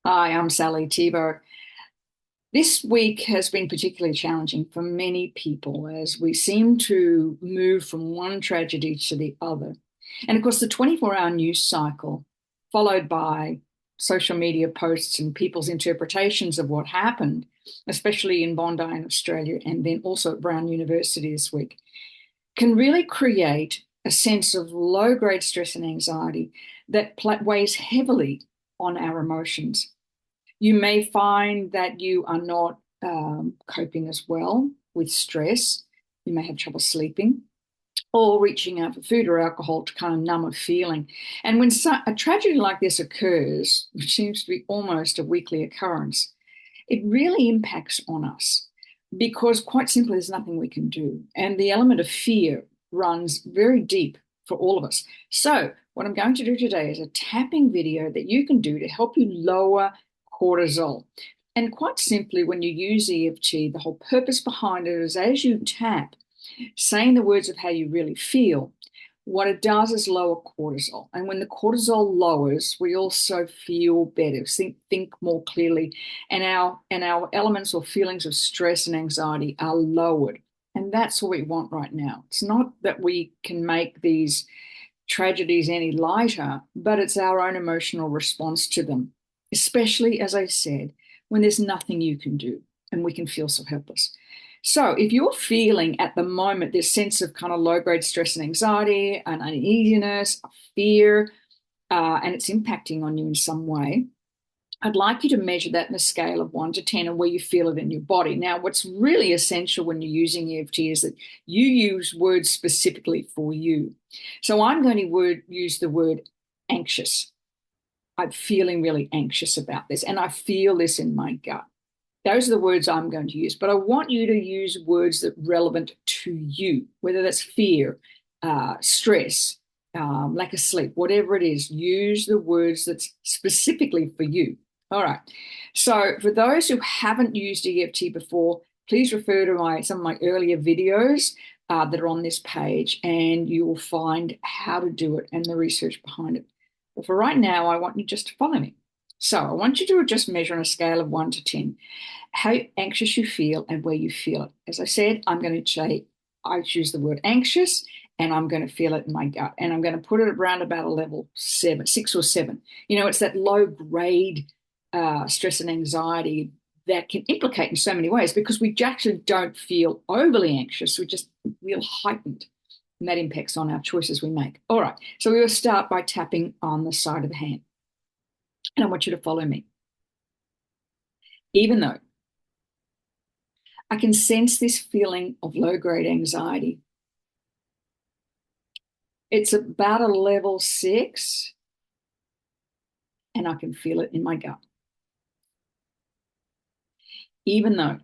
Hi, I'm Sally Thibault. This week has been particularly challenging for many people as we seem to move from one tragedy to the other. And of course, the 24-hour news cycle, followed by social media posts and people's interpretations of what happened, especially in Bondi in Australia and then also at Brown University this week, can really create a sense of low grade stress and anxiety that weighs heavily on our emotions. You may find that you are not coping as well with stress. You may have trouble sleeping or reaching out for food or alcohol to kind of numb a feeling. And when a tragedy like this occurs, which seems to be almost a weekly occurrence, it really impacts on us because quite simply, there's nothing we can do. And the element of fear runs very deep for all of us. So, what I'm going to do today is a tapping video that you can do to help you lower cortisol. And quite simply, when you use EFT, the whole purpose behind it is as you tap, saying the words of how you really feel, what it does is lower cortisol. And when the cortisol lowers, we also feel better, think more clearly, and our elements or feelings of stress and anxiety are lowered. And that's what we want right now. It's not that we can make these tragedies any lighter, but it's our own emotional response to them, especially, as I said, when there's nothing you can do and we can feel so helpless. So, if you're feeling at the moment this sense of kind of low grade stress and anxiety, and uneasiness, fear, and it's impacting on you in some way, I'd like you to measure that in a scale of 1 to 10 and where you feel it in your body. Now, what's really essential when you're using EFT is that you use words specifically for you. So I'm going to use the word anxious. I'm feeling really anxious about this, and I feel this in my gut. Those are the words I'm going to use, but I want you to use words that are relevant to you, whether that's fear, stress, lack of sleep, whatever it is. Use the words that's specifically for you. All right. So for those who haven't used EFT before, please refer to some of my earlier videos that are on this page, and you will find how to do it and the research behind it. But for right now, I want you just to follow me. So I want you to just measure on a scale of 1 to 10 how anxious you feel and where you feel it. As I said, I'm going to say I choose the word anxious, and I'm going to feel it in my gut, and I'm going to put it around about a level 6 or 7. It's that low grade stress and anxiety that can implicate in so many ways because we actually don't feel overly anxious. We just feel heightened, and that impacts on our choices we make. All right, so we will start by tapping on the side of the hand, and I want you to follow me. Even though I can sense this feeling of low grade anxiety, it's about a level 6, and I can feel it in my gut. Even though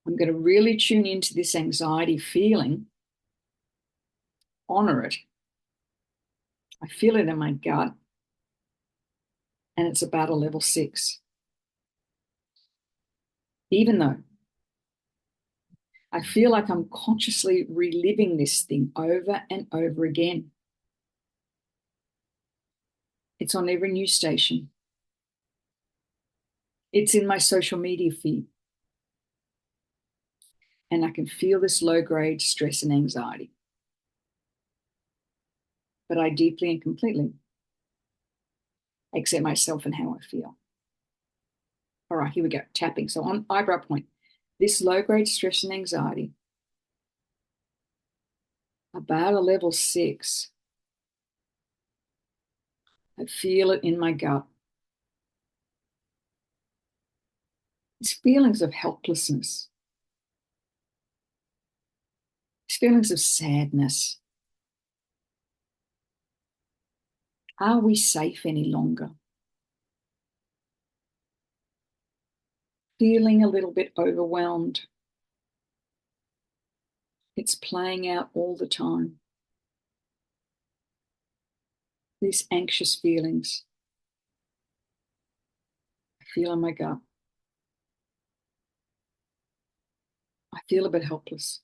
I'm going to really tune into this anxiety feeling, honor it. I feel it in my gut, and it's about a level 6. Even though I feel like I'm consciously reliving this thing over and over again. It's on every news station. It's in my social media feed. And I can feel this low grade stress and anxiety. But I deeply and completely accept myself and how I feel. All right, here we go. Tapping. So on eyebrow point, this low grade stress and anxiety, about a level 6. I feel it in my gut. It's feelings of helplessness, it's feelings of sadness. Are we safe any longer? Feeling a little bit overwhelmed. It's playing out all the time. These anxious feelings I feel in my gut. I feel a bit helpless.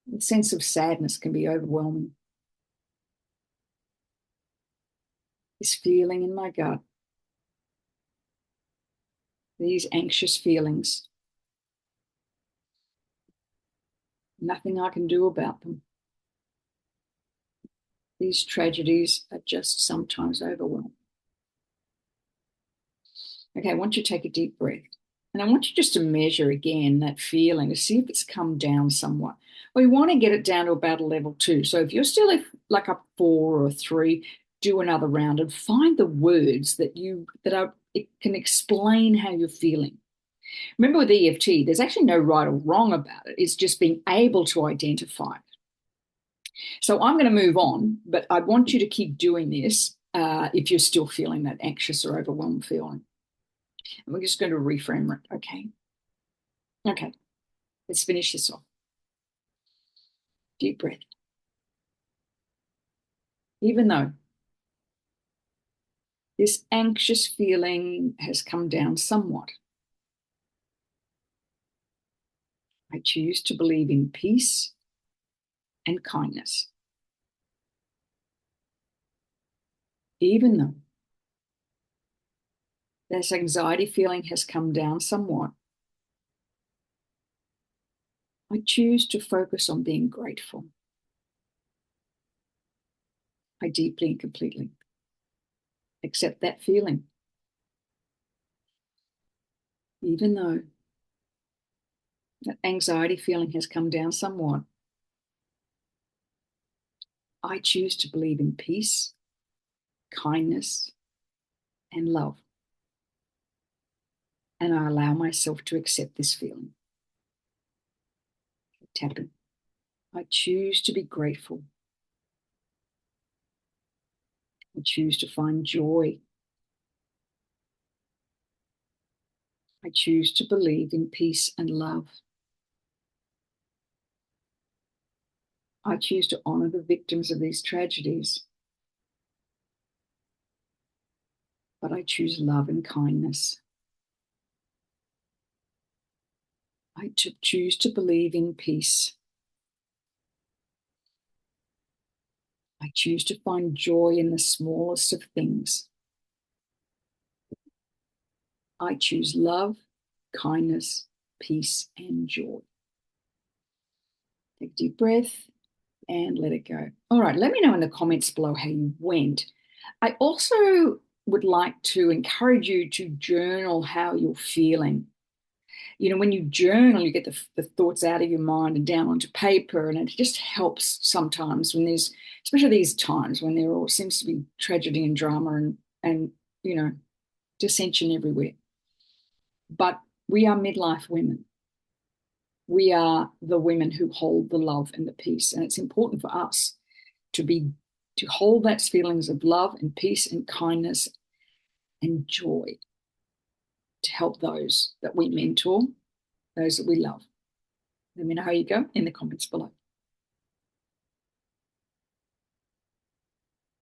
The sense of sadness can be overwhelming. this feeling in my gut, these anxious feelings, nothing I can do about them. These tragedies are just sometimes overwhelming. Okay, I want you to take a deep breath. And I want you just to measure again that feeling to see if it's come down somewhat. We want to get it down to about a level 2. So if you're still like a 4 or a 3, do another round and find the words that it can explain how you're feeling. Remember with EFT, there's actually no right or wrong about it. It's just being able to identify it. So I'm going to move on, but I want you to keep doing this if you're still feeling that anxious or overwhelmed feeling. And we're just going to reframe it, okay? Okay, let's finish this off. Deep breath. Even though this anxious feeling has come down somewhat, I choose to believe in peace and kindness. Even though this anxiety feeling has come down somewhat, I choose to focus on being grateful. I deeply and completely accept that feeling. Even though that anxiety feeling has come down somewhat, I choose to believe in peace, kindness, and love. And I allow myself to accept this feeling. Tapping. I choose to be grateful. I choose to find joy. I choose to believe in peace and love. I choose to honor the victims of these tragedies. But I choose love and kindness. I choose to believe in peace. I choose to find joy in the smallest of things. I choose love, kindness, peace, and joy. Take a deep breath and let it go. All right, let me know in the comments below how you went. I also would like to encourage you to journal how you're feeling. You know, when you journal, you get the thoughts out of your mind and down onto paper, and it just helps sometimes when there's, especially these times when there all seems to be tragedy and drama and you know, dissension everywhere. But we are midlife women. We are the women who hold the love and the peace, and it's important for us to hold that feelings of love and peace and kindness and joy to help those that we mentor, those that we love. Let me know how you go in the comments below.